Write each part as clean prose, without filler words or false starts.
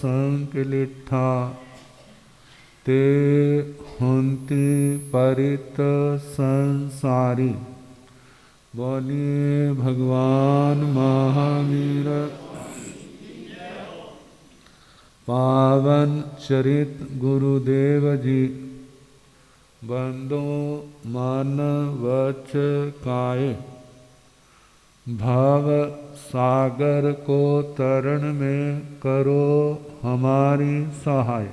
संकलिठा ते हुंति परित संसारी। बोलिए भगवान महावीर पावन चरित गुरुदेव जी। बंदो मन वच काये भव सागर को तरण में करो हमारी सहाय।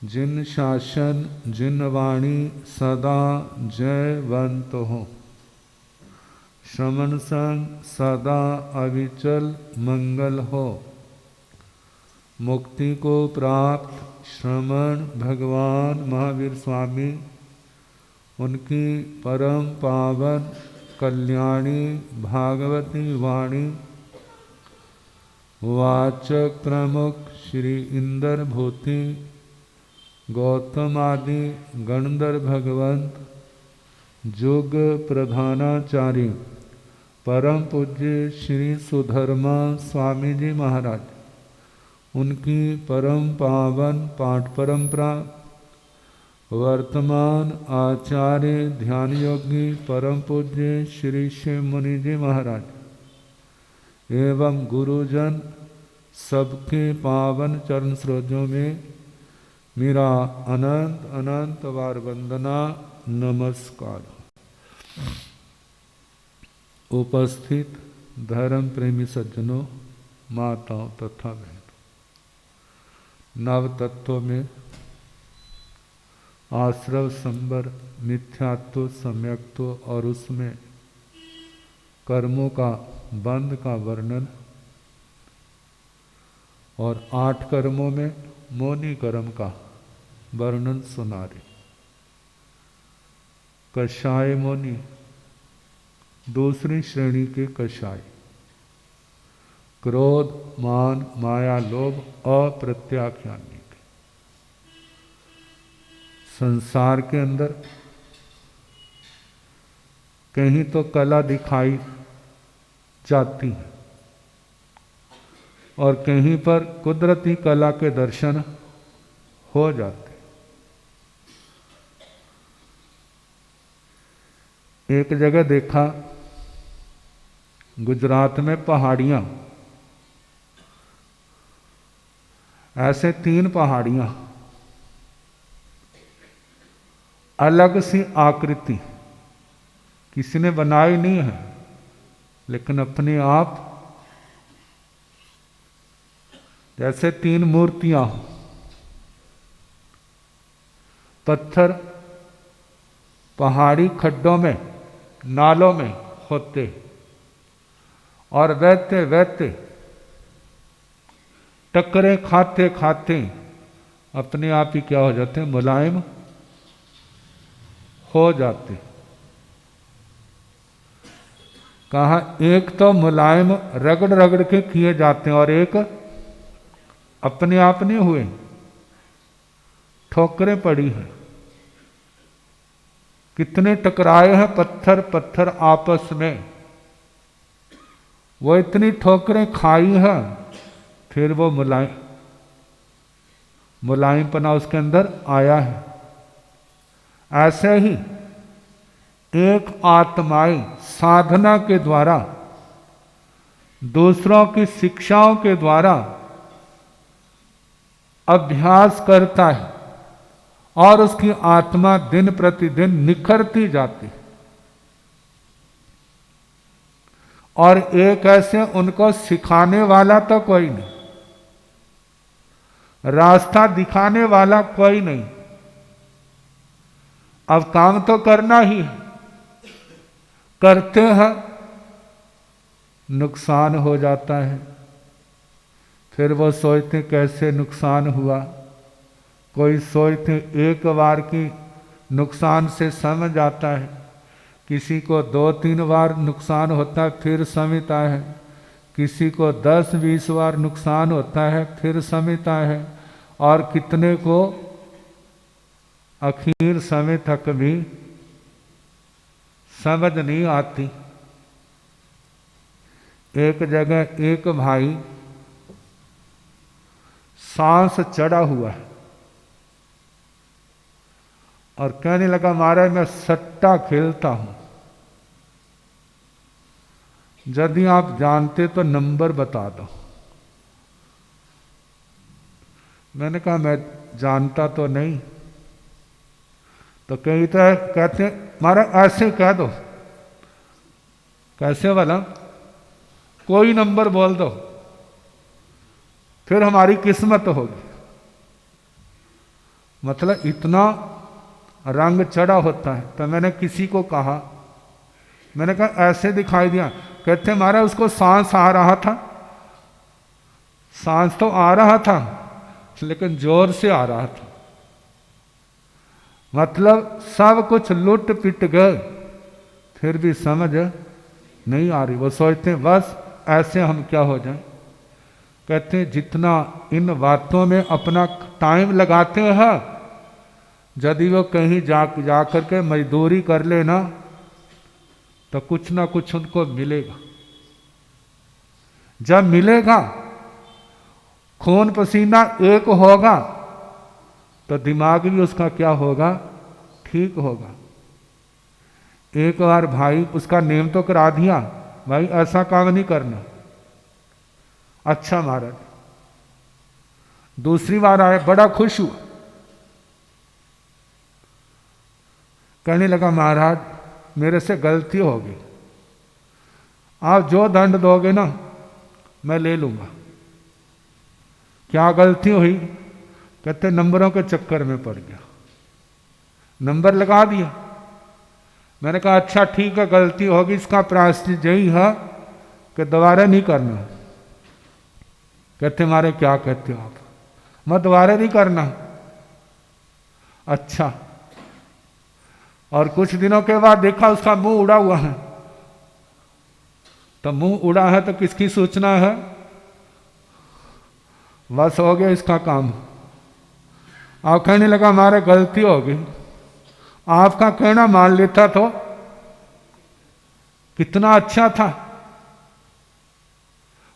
जिन शासन जिन वाणी सदा जयवंत हो। श्रमण संग सदा अविचल मंगल हो। मुक्ति को प्राप्त श्रमण भगवान महावीर स्वामी उनकी परम पावन कल्याणी भागवती वाणी वाचक प्रमुख श्री इंद्र भूति गौतम आदि गणधर भगवंत जुग प्रधानाचार्य परम पूज्य श्री सुधर्मा स्वामी जी महाराज उनकी परम पावन पाठ परंपरा वर्तमान आचार्य ध्यान योगी परम पूज्य श्री शिव मुनि जी महाराज एवं गुरुजन सबके पावन चरण सरोजों में मेरा अनंत अनंत बार वंदना नमस्कार। उपस्थित धर्म प्रेमी सज्जनों, माताओं तथा बहनों, नव तत्वों में आश्रव संबर मिथ्यात्व सम्यक्त्व और उसमें कर्मों का बंध का वर्णन और 8 कर्मों में मौनी कर्म का वर्णन सुना रहे। कषाय मौनी दूसरी श्रेणी के कषाय क्रोध मान माया लोभ अप्रत्याख्यानी। संसार के अंदर कहीं तो कला दिखाई जाती है और कहीं पर कुदरती कला के दर्शन हो जाते। एक जगह देखा गुजरात में पहाड़ियां, ऐसे 3 पहाड़ियां अलग सी आकृति, किसी ने बनाई नहीं है लेकिन अपने आप जैसे 3 मूर्तियां पत्थर पहाड़ी खड्डों में नालों में होते और बहते बहते टक्करे खाते खाते अपने आप ही क्या हो जाते, मुलायम हो जाते। कहा एक तो मुलायम रगड़ रगड़ के किए जाते हैं और एक अपने आप नहीं हुए, ठोकरें पड़ी हैं। कितने टकराए हैं पत्थर पत्थर आपस में, वो इतनी ठोकरें खाई हैं फिर वो मुलायमपना उसके अंदर आया है। ऐसे ही एक आत्माई साधना के द्वारा दूसरों की शिक्षाओं के द्वारा अभ्यास करता है और उसकी आत्मा दिन प्रतिदिन निखरती जाती। और एक ऐसे उनको सिखाने वाला तो कोई नहीं, रास्ता दिखाने वाला कोई नहीं। अब काम तो करना ही है, करते हैं नुकसान हो जाता है, फिर वो सोचते कैसे नुकसान हुआ। कोई सोचते एक बार की नुकसान से समझ आता है, किसी को 2-3 बार नुकसान होता है फिर समझता है, किसी को 10-20 बार नुकसान होता है फिर समझता है, और कितने को आखिर समय तक भी समझ नहीं आती। एक जगह एक भाई सांस चढ़ा हुआ है और कहने लगा महाराज मैं सट्टा खेलता हूं, यदि आप जानते तो नंबर बता दो। मैंने कहा मैं जानता तो नहीं। तो कहते महाराज ऐसे कह दो। कैसे वाला? कोई नंबर बोल दो, फिर हमारी किस्मत होगी। मतलब इतना रंग चढ़ा होता है। तो मैंने किसी को कहा, मैंने कहा ऐसे दिखाई दिया। कहते महाराज उसको सांस आ रहा था, सांस तो आ रहा था लेकिन जोर से आ रहा था। मतलब सब कुछ लुट पिट गए, फिर भी समझ नहीं आ रही। वो सोचते हैं बस ऐसे हम क्या हो जाएं। कहते हैं जितना इन बातों में अपना टाइम लगाते हैं, यदि वो कहीं जा करके मजदूरी कर लेना तो कुछ ना कुछ उनको मिलेगा। जब मिलेगा, खून पसीना एक होगा तो दिमाग भी उसका क्या होगा? ठीक होगा। एक बार भाई उसका नेम तो करा दिया, भाई ऐसा काम नहीं करना। अच्छा महाराज। दूसरी बार आए, बड़ा खुश हुआ, कहने लगा महाराज मेरे से गलती हो गई, आप जो दंड दोगे ना मैं ले लूंगा। क्या गलती हुई? कहते नंबरों के चक्कर में पड़ गया, नंबर लगा दिया। मैंने कहा अच्छा ठीक है, गलती होगी, इसका प्रायश्चित यही है कि दोबारा नहीं करना। कहते मारे क्या कहते हो आप? मैं दोबारा नहीं करना। अच्छा। और कुछ दिनों के बाद देखा उसका मुंह उड़ा हुआ है। तो मुंह उड़ा है तो किसकी सूचना है? बस हो गया इसका काम। आप कहने लगा हमारे गलती हो गई, आपका कहना मान लेता तो कितना अच्छा था।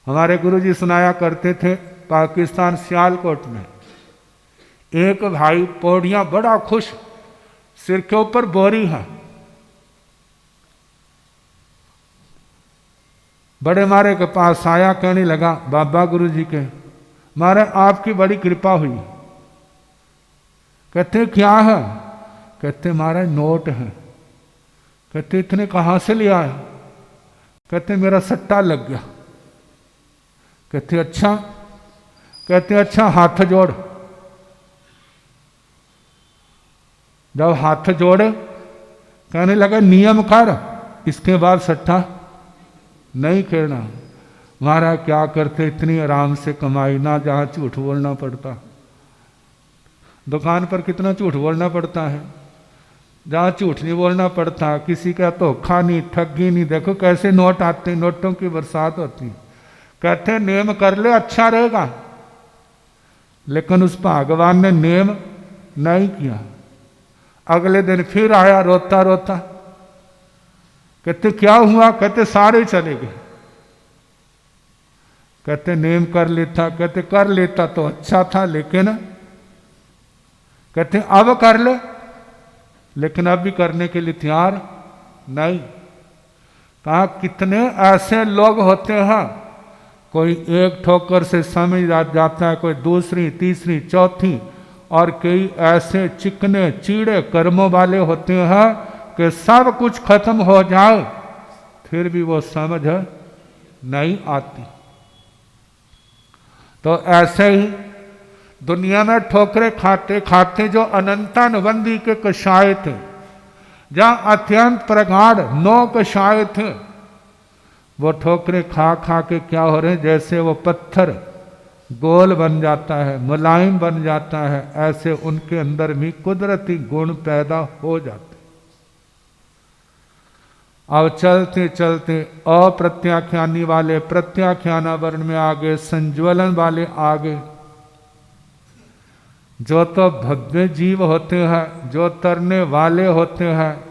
हमारे गुरुजी सुनाया करते थे, पाकिस्तान सियालकोट में एक भाई पौड़ियां बड़ा खुश, सिर के ऊपर बोरी है, बड़े मारे के पास आया, कहने लगा बाबा गुरुजी के मारे आपकी बड़ी कृपा हुई। कहते क्या है? कहते महाराज नोट है। कहते इतने कहाँ से लिया है? कहते मेरा सट्टा लग गया। कहते अच्छा? कहते अच्छा हाथ जोड़। जब हाथ जोड़े, कहने लगा नियम कर, इसके बाद सट्टा नहीं खेलना। महाराज क्या करते, इतनी आराम से कमाई ना, जहाँ झूठ बोलना पड़ता। दुकान पर कितना झूठ बोलना पड़ता है, जहाँ झूठ नहीं बोलना पड़ता, किसी का धोखा नहीं, ठगी नहीं। देखो कैसे नोट आते, नोटों की बरसात होती। कहते नेम कर ले अच्छा रहेगा, लेकिन उस भगवान ने नेम नहीं किया। अगले दिन फिर आया रोता रोता। कहते क्या हुआ? कहते सारे चले गए। कहते नेम कर लेता। कहते कर लेता तो अच्छा था, लेकिन कहते अब कर ले, लेकिन अब भी करने के लिए तैयार नहीं। कहा कितने ऐसे लोग होते हैं, कोई एक ठोकर से समझ जाता है, कोई दूसरी तीसरी चौथी, और कई ऐसे चिकने चीड़े कर्मों वाले होते हैं कि सब कुछ खत्म हो जाए फिर भी वो समझ नहीं आती। तो ऐसे ही दुनिया में ठोकरे खाते खाते जो अनंतानुबंधी के कषाय थे, जहाँ अत्यंत प्रगाढ़ 9 कषाय थे, वो ठोकरे खा खा के क्या हो रहे हैं? जैसे वो पत्थर गोल बन जाता है, मुलायम बन जाता है, ऐसे उनके अंदर भी कुदरती गुण पैदा हो जाते। अब चलते चलते अप्रत्याख्यानी वाले प्रत्याख्याना वर्ण में आ गए, संज्वलन वाले आ गए। जो तो भव्य जीव होते हैं, जो तरने वाले होते हैं,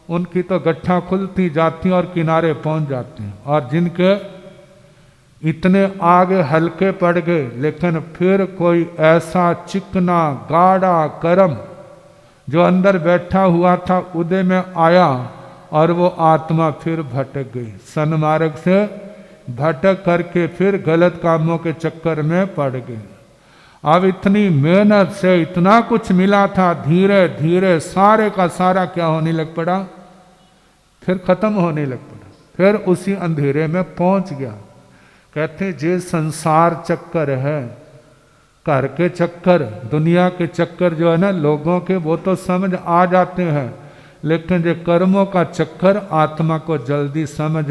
उनकी तो गट्ठा खुलती जाती और किनारे पहुंच जाते हैं। और जिनके इतने आगे हल्के पड़ गए, लेकिन फिर कोई ऐसा चिकना गाढ़ा कर्म जो अंदर बैठा हुआ था उदय में आया और वो आत्मा फिर भटक गई, सन्मार्ग से भटक करके फिर गलत कामों के चक्कर में पड़ गई। अब इतनी मेहनत से इतना कुछ मिला था, धीरे धीरे सारे का सारा क्या होने लग पड़ा, फिर खत्म होने लग पड़ा, फिर उसी अंधेरे में पहुंच गया। कहते जे संसार चक्कर है, घर के चक्कर, दुनिया के चक्कर जो है ना लोगों के, वो तो समझ आ जाते हैं, लेकिन जो कर्मों का चक्कर आत्मा को जल्दी समझ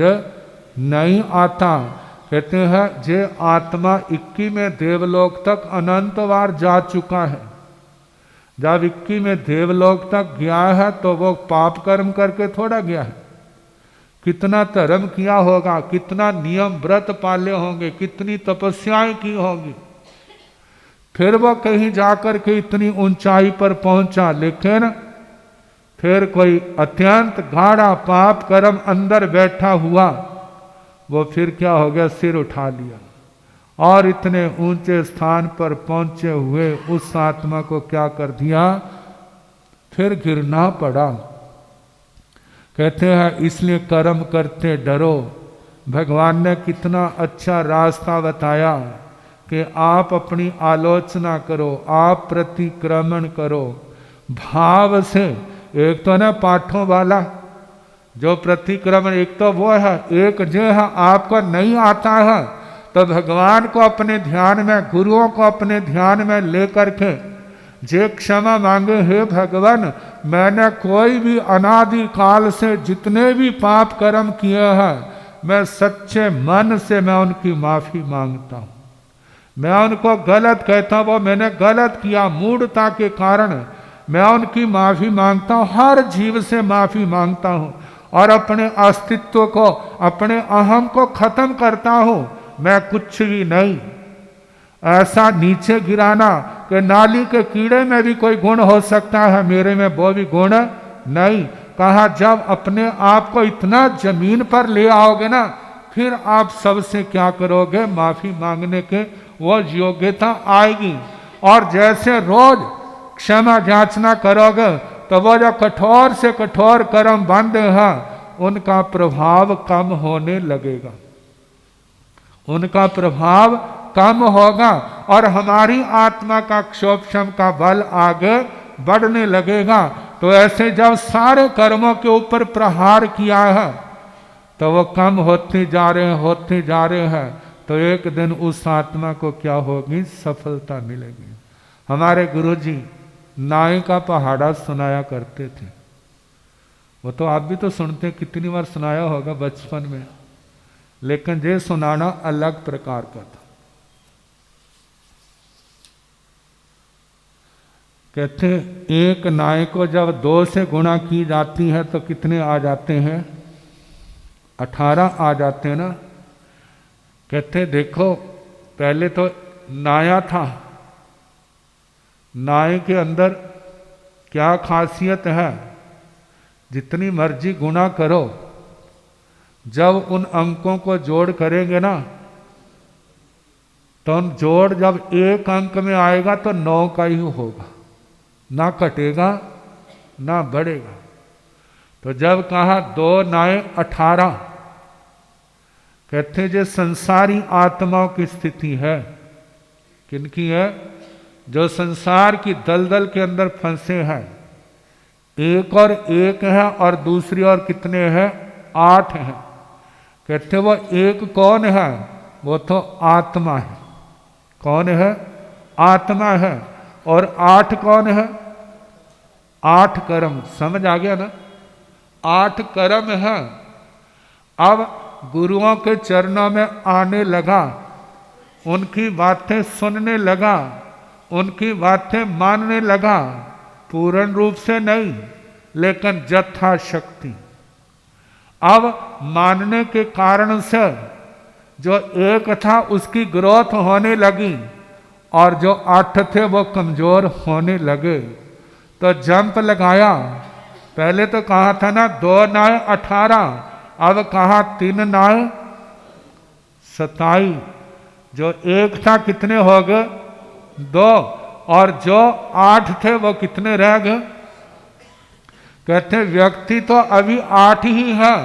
नहीं आता। कहते हैं जे आत्मा 21वें देवलोक तक अनंत बार जा चुका है, जब 21वें देवलोक तक गया है तो वो पाप कर्म करके थोड़ा गया है, कितना धर्म किया होगा, कितना नियम व्रत पाले होंगे, कितनी तपस्याएं की होंगी, फिर वो कहीं जाकर के इतनी ऊंचाई पर पहुंचा। लेकिन फिर कोई अत्यंत गाढ़ा पाप कर्म अंदर बैठा हुआ, वो फिर क्या हो गया, सिर उठा लिया और इतने ऊंचे स्थान पर पहुंचे हुए उस आत्मा को क्या कर दिया, फिर गिरना पड़ा। कहते हैं इसलिए कर्म करते डरो। भगवान ने कितना अच्छा रास्ता बताया कि आप अपनी आलोचना करो, आप प्रतिक्रमण करो भाव से। एक तो ना पाठों वाला जो प्रतिक्रमण, एक तो वो है, एक जो है आपको नहीं आता है तो भगवान को अपने ध्यान में, गुरुओं को अपने ध्यान में लेकर के जे क्षमा मांगे, हे भगवान मैंने कोई भी अनादि काल से जितने भी पाप कर्म किए हैं, मैं सच्चे मन से मैं उनकी माफी मांगता हूँ। मैं उनको गलत कहता हूँ, वो मैंने गलत किया, मूढ़ता के कारण मैं उनकी माफी मांगता हूँ, हर जीव से माफी मांगता हूँ और अपने अस्तित्व को, अपने अहम को खत्म करता हूँ। मैं कुछ भी नहीं, ऐसा नीचे गिराना कि नाली के कीड़े में भी कोई गुण हो सकता है, मेरे में वो भी गुण नहीं। कहा जब अपने आप को इतना जमीन पर ले आओगे ना, फिर आप सबसे क्या करोगे, माफी मांगने के वो योग्यता आएगी। और जैसे रोज क्षमा याचना करोगे तो वो जो कठोर से कठोर कर्म बंद है उनका प्रभाव कम होने लगेगा, उनका प्रभाव कम होगा और हमारी आत्मा का क्षोभक्षम का बल आगे बढ़ने लगेगा। तो ऐसे जब सारे कर्मों के ऊपर प्रहार किया है तो वो कम होते जा रहे हैं, होते जा रहे हैं, तो एक दिन उस आत्मा को क्या होगी, सफलता मिलेगी। हमारे गुरुजी नाई का पहाड़ा सुनाया करते थे, वो तो आप भी तो सुनते, कितनी बार सुनाया होगा बचपन में, लेकिन ये सुनाना अलग प्रकार का था। कहते एक नाई को जब 2 से गुणा की जाती है तो कितने आ जाते हैं, 18 आ जाते हैं ना। कहते देखो पहले तो नाया था, नाई के अंदर क्या खासियत है, जितनी मर्जी गुणा करो, जब उन अंकों को जोड़ करेंगे ना तो जोड़ जब एक अंक में आएगा तो 9 का ही होगा, ना कटेगा ना बढ़ेगा। तो जब कहा 2 9 18, कहते जो संसारी आत्माओं की स्थिति है, किनकी है, जो संसार की दलदल के अंदर फंसे हैं, 1 और 1 है और दूसरी और कितने हैं, 8 हैं। कहते वो 1 कौन है, वो तो आत्मा है। कौन है, आत्मा है। और 8 कौन है, 8 कर्म। समझ आ गया ना, 8 कर्म है। अब गुरुओं के चरणों में आने लगा, उनकी बातें सुनने लगा, उनकी बातें मानने लगा, पूर्ण रूप से नहीं लेकिन यथाशक्ति। अब मानने के कारण से जो 1 था उसकी ग्रोथ होने लगी और जो 8 थे वो कमजोर होने लगे। तो जंप लगाया, पहले तो कहा था ना 2 9 18, अब कहा 3 9 27, जो एक था कितने हो गए? 2, और जो 8 थे वो कितने रह गए? कहते व्यक्ति तो अभी 8 ही है,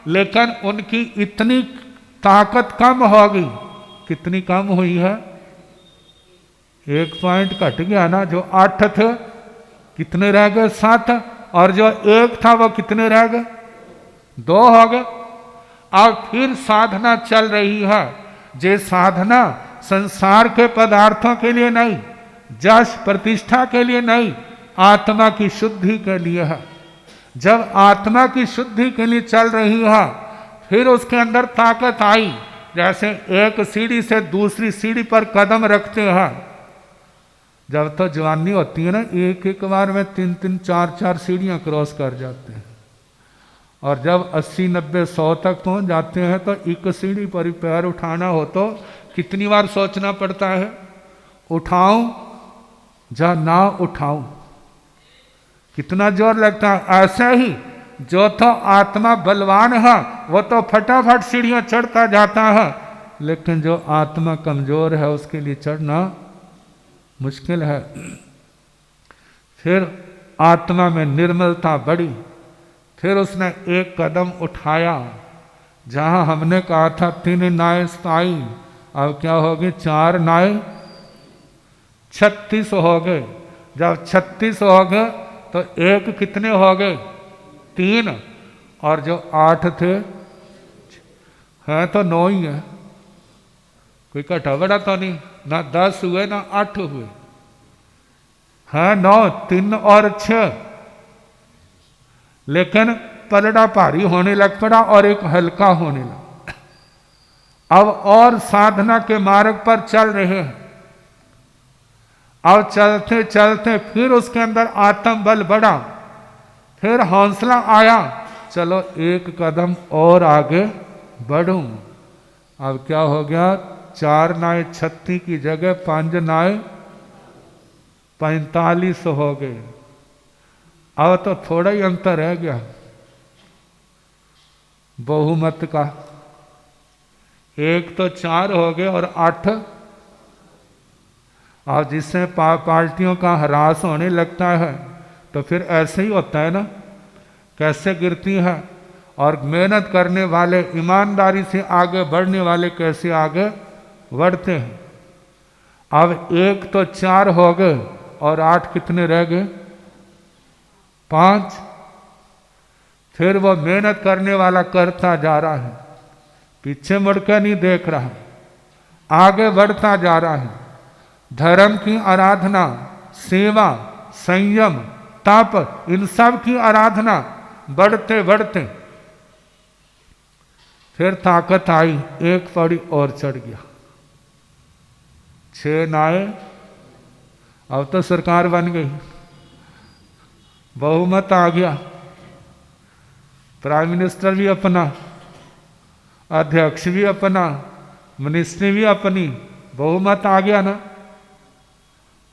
लेकिन उनकी इतनी ताकत कम हो गई। कितनी कम हुई है? 1 पॉइंट घट गया ना। जो 8 थे कितने रह गए? 7, और जो 1 था वो कितने रह गए? 2 हो गए। अब फिर साधना चल रही है। ये साधना संसार के पदार्थों के लिए नहीं, यश प्रतिष्ठा के लिए नहीं, आत्मा की शुद्धि के लिए है। जब आत्मा की शुद्धि के लिए चल रही है, फिर उसके अंदर ताकत आई। जैसे एक सीढ़ी से दूसरी सीढ़ी पर कदम रखते हैं। जब तो जवानी होती है ना, एक एक बार में 3-3, 4-4 सीढ़ियां क्रॉस कर जाते हैं। और जब 80, 90, 100 तक पहुंच जाते हैं तो एक सीढ़ी पर ही पैर उठाना हो तो कितनी बार सोचना पड़ता है? उठाऊं या ना उठाऊं? कितना जोर लगता है। ऐसे ही जो तो आत्मा बलवान है वो तो फटाफट सीढ़ियां चढ़ता जाता है, लेकिन जो आत्मा कमजोर है उसके लिए चढ़ना मुश्किल है। फिर आत्मा में निर्मलता बढ़ी। फिर उसने एक कदम उठाया। जहां हमने कहा था 3 नाय स्थाई, अब क्या हो गए? 4 नाय 36 हो गए। जब 36 हो गए तो एक कितने हो गए? 3, और जो 8 थे हैं तो 9 ही है। कोई घटा बड़ा तो नहीं, ना 10 हुए ना 8 हुए, हैं 9, 3 और 6। लेकिन पलड़ा भारी होने लग पड़ा और एक हल्का होने लगा। अब और साधना के मार्ग पर चल रहे हैं। अब चलते चलते फिर उसके अंदर आत्म बल बढ़ा, फिर हौसला आया, चलो एक कदम और आगे बढ़ूं। अब क्या हो गया? 4 नाय 36 की जगह 5 नाय 45 हो गए। अब तो थोड़ा ही अंतर रह गया बहुमत का। एक तो 4 हो गए और 8। और जिससे पार्टियों का ह्रास होने लगता है तो फिर ऐसे ही होता है ना, कैसे गिरती है। और मेहनत करने वाले, ईमानदारी से आगे बढ़ने वाले कैसे आगे बढ़ते हैं। अब एक तो 4 हो गए और 8 कितने रह गए? 5। फिर वो मेहनत करने वाला करता जा रहा है, पीछे मुड़कर नहीं देख रहा, आगे बढ़ता जा रहा है। धर्म की आराधना, सेवा, संयम, तप, इन सब की आराधना बढ़ते बढ़ते फिर ताकत आई, एक पौड़ी और चढ़ गया। 6 नाय, अब तो सरकार बन गई, बहुमत आ गया, प्राइम मिनिस्टर भी अपना, अध्यक्ष भी अपना, मिनिस्ट्री भी अपनी, बहुमत आ गया ना।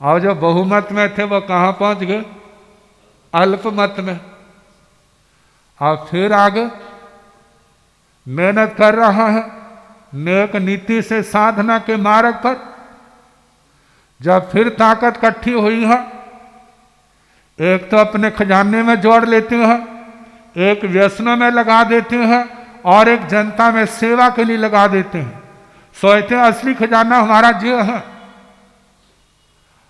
और जो बहुमत में थे वो कहाँ पहुंच गए? अल्पमत में। और फिर आगे मेहनत कर रहा है नेक नीति से साधना के मार्ग पर। जब फिर ताकत इकट्ठी हुई है, एक तो अपने खजाने में जोड़ लेते हैं, एक व्यसनों में लगा देते हैं, और एक जनता में सेवा के लिए लगा देते हैं। सोचते हैं असली खजाना हमारा जीव है।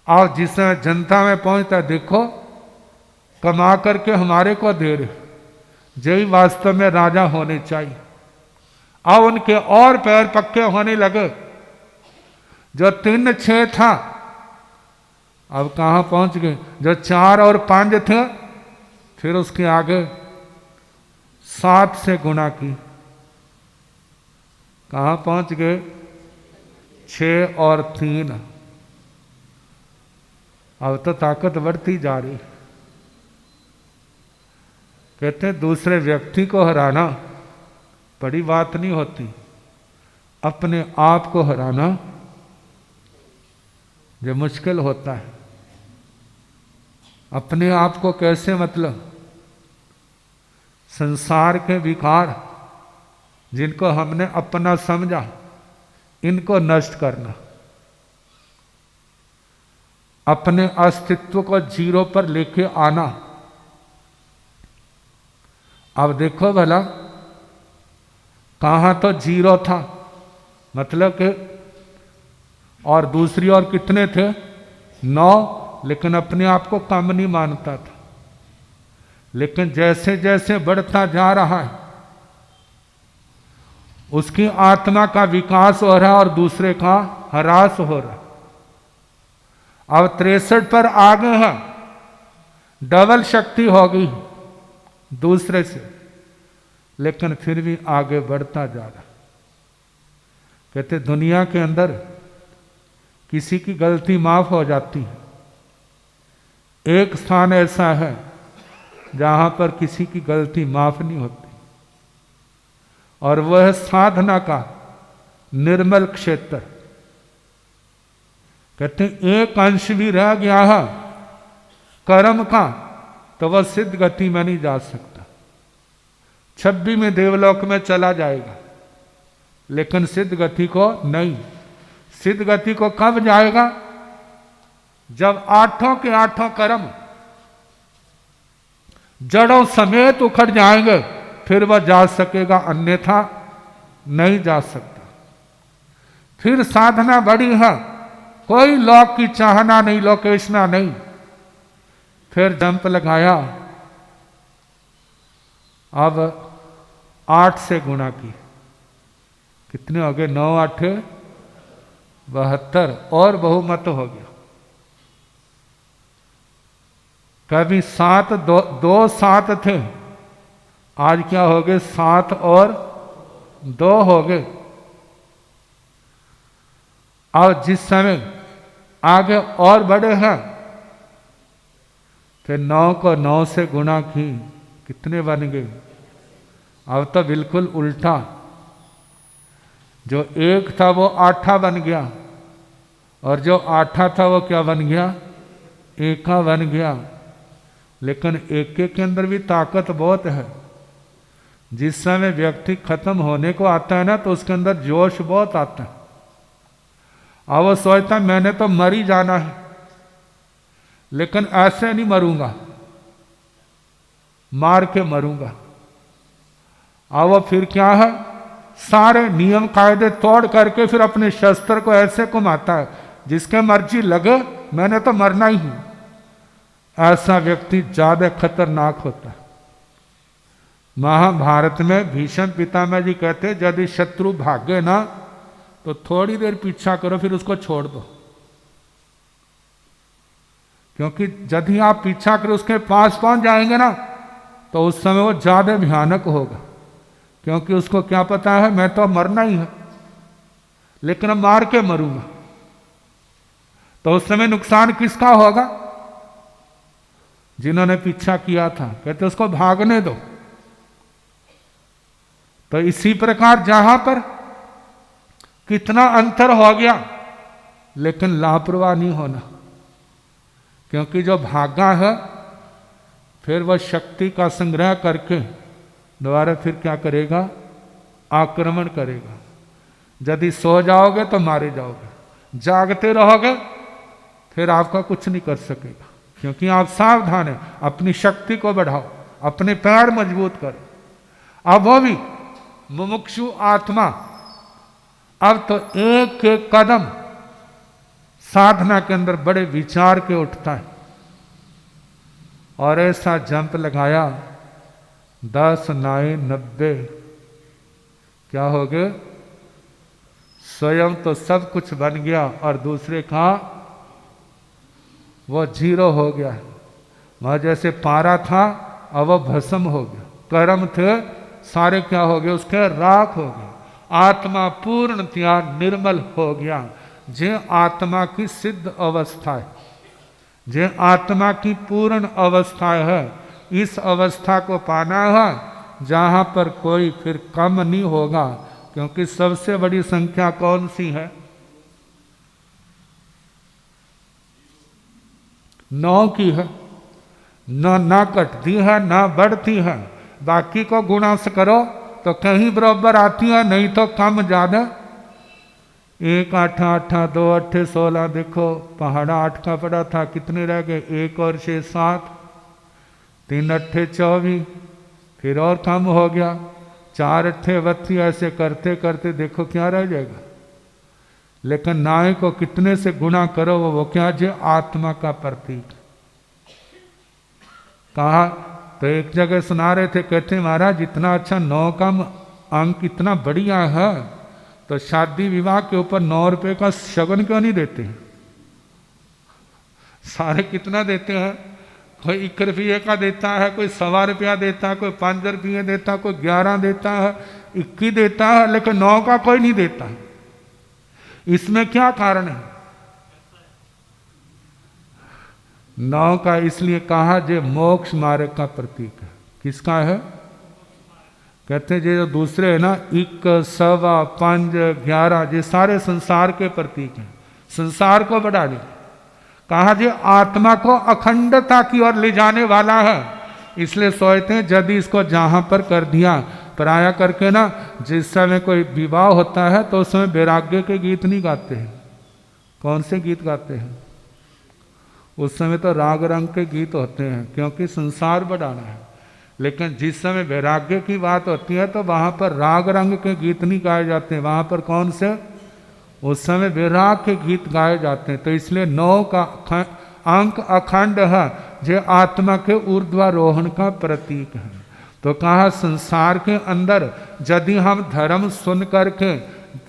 और जिसमें जनता में पहुंचता, देखो कमा करके हमारे को दे रहे, यही वास्तव में राजा होने चाहिए। अब उनके और पैर पक्के होने लगे। जो 3, 6 था अब कहाँ पहुंच गए? जो 4 और 5 थे, फिर उसके आगे 7 से गुणा की, कहाँ पहुंच गए? 6 और 3। अब तो ताकत बढ़ती जा रही। कहते हैं दूसरे व्यक्ति को हराना बड़ी बात नहीं होती, अपने आप को हराना जो मुश्किल होता है। अपने आप को कैसे? मतलब संसार के विकार जिनको हमने अपना समझा, इनको नष्ट करना, अपने अस्तित्व को जीरो पर लेके आना। अब देखो भला, कहाँ तो जीरो था, मतलब कि और दूसरी ओर कितने थे, 9, लेकिन अपने आप को कम नहीं मानता था। लेकिन जैसे जैसे बढ़ता जा रहा है उसकी आत्मा का विकास हो रहा है और दूसरे का ह्रास हो रहा है। अब 63 पर आ गए हैं, डबल शक्ति हो गई दूसरे से, लेकिन फिर भी आगे बढ़ता जा रहा। कहते दुनिया के अंदर किसी की गलती माफ हो जाती है, एक स्थान ऐसा है जहां पर किसी की गलती माफ नहीं होती, और वह साधना का निर्मल क्षेत्र। कहते एक अंश भी रह गया है कर्म का तो वह सिद्ध गति में नहीं जा सकता। 26 में देवलोक में चला जाएगा, लेकिन सिद्ध गति को नहीं। सिद्ध गति को कब जाएगा, जब 8 के 8 कर्म जड़ों समेत उखड़ जाएंगे, फिर वह जा सकेगा, अन्यथा नहीं जा सकता। फिर साधना बड़ी है, कोई लोक की चाहना नहीं, लोकेशना नहीं। फिर जंप लगाया, अब 8 से गुणा की, कितने हो गए, 9 8 72, और बहुमत हो गया। कभी 7 2 7 थे, आज क्या हो गए, 7 और 2 हो गए। और जिस समय आगे और बढ़े हैं, फिर 9 को 9 से गुणा की, कितने बन गए। अब तो बिल्कुल उल्टा, जो 1 था वो 8 बन गया, और जो 8 था वो क्या बन गया, 1 बन गया। लेकिन 1 के अंदर भी ताकत बहुत है। जिस समय व्यक्ति खत्म होने को आता है ना, तो उसके अंदर जोश बहुत आता है। अब वो सोचता मैंने तो मर ही जाना है, लेकिन ऐसे नहीं मरूंगा, मार के मरूंगा। अब वो फिर क्या है, सारे नियम कायदे तोड़ करके फिर अपने शस्त्र को ऐसे घुमाता है जिसके मर्जी लगे, मैंने तो मरना ही हूं। ऐसा व्यक्ति ज्यादा खतरनाक होता है। महाभारत में भीष्म पितामह जी कहते यदि शत्रु भागे ना तो थोड़ी देर पीछा करो, फिर उसको छोड़ दो, क्योंकि यदि आप पीछा करो उसके पास पहुंच जाएंगे ना, तो उस समय वो ज्यादा भयानक होगा। क्योंकि उसको क्या पता है, मैं तो मरना ही है, लेकिन अब मार के मरूंगा। तो उस समय नुकसान किसका होगा, जिन्होंने पीछा किया था। कहते उसको भागने दो। तो इसी प्रकार जहां पर कितना अंतर हो गया, लेकिन लापरवाह नहीं होना, क्योंकि जो भागा है फिर वह शक्ति का संग्रह करके दोबारा फिर क्या करेगा, आक्रमण करेगा। यदि सो जाओगे तो मारे जाओगे, जागते रहोगे फिर आपका कुछ नहीं कर सकेगा, क्योंकि आप सावधान हैं। अपनी शक्ति को बढ़ाओ, अपने पैर मजबूत करो। अब वो भी मुमुक्षु आत्मा अब तो एक एक कदम साधना के अंदर बड़े विचार के उठता है, और ऐसा जंप लगाया 10 9 90, क्या हो गए, स्वयं तो सब कुछ बन गया और दूसरे का वो 0 हो गया। वह जैसे पारा था अब वो भस्म हो गया, कर्म थे सारे क्या हो गए, उसके राख हो गए। आत्मा पूर्णतया निर्मल हो गया। जे आत्मा की सिद्ध अवस्था है, जे आत्मा की पूर्ण अवस्था है, इस अवस्था को पाना है जहां पर कोई फिर कम नहीं होगा। क्योंकि सबसे बड़ी संख्या कौन सी है, 9 की है। ना घटती है ना बढ़ती है। बाकी को गुणा से करो तो कहीं बराबर आती है, नहीं तो कम ज्यादा 1 8 8 2 8 16, देखो पहाड़ा 8 का पड़ा था, कितने रह गए? 1 और 6 7, 3 8 24, फिर और कम हो गया, 4 8 32, ऐसे करते करते देखो क्या रह जाएगा। लेकिन नाय को कितने से गुणा करो वो क्या? जो आत्मा का प्रतीक। कहा तो एक जगह सुना रहे थे, कहते महाराज इतना अच्छा 9 का अंक इतना बढ़िया है, तो शादी विवाह के ऊपर 9 रुपए का शगन क्यों नहीं देते हैं? सारे कितना देते हैं? कोई 1 रुपये का देता है, कोई 1.25 रुपया देता है, कोई 5 रुपये देता है, कोई 11 देता है, 21 देता है, लेकिन 9 का कोई नहीं देता है। इसमें क्या कारण है? 9 का इसलिए कहा जो मोक्ष मार्ग का प्रतीक है। किसका है? कहते हैं जो दूसरे है ना 1 सवा 5 11, ये सारे संसार के प्रतीक हैं, संसार को बढ़ा दे। कहा जो आत्मा को अखंडता की ओर ले जाने वाला है। इसलिए सोचते हैं यदि इसको जहां पर कर दिया पराया करके ना, जिस समय कोई विवाह होता है तो उस समय वैराग्य के गीत नहीं गाते हैं। कौन से गीत गाते हैं? उस समय तो राग रंग के गीत होते हैं, क्योंकि संसार बढ़ाना है। लेकिन जिस समय वैराग्य की बात होती है तो वहां पर राग रंग के गीत नहीं गाए जाते हैं, वहां पर कौन से? उस समय विराग के गीत गाए जाते हैं। तो इसलिए 9 का अंक अखंड है, जो आत्मा के ऊर्ध्वारोहण का प्रतीक है। तो कहा संसार के अंदर यदि हम धर्म सुन करके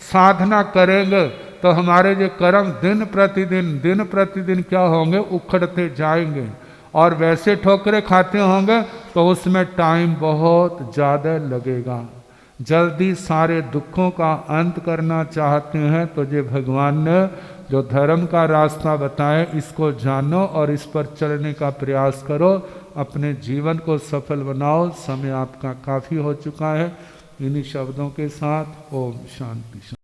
साधना करेंगे तो हमारे जो कर्म दिन प्रतिदिन क्या होंगे? उखड़ते जाएंगे, और वैसे ठोकरे खाते होंगे तो उसमें टाइम बहुत ज़्यादा लगेगा। जल्दी सारे दुखों का अंत करना चाहते हैं तो ये भगवान ने जो धर्म का रास्ता बताए इसको जानो और इस पर चलने का प्रयास करो, अपने जीवन को सफल बनाओ। समय आपका काफ़ी हो चुका है। इन्हीं शब्दों के साथ ओम शांति।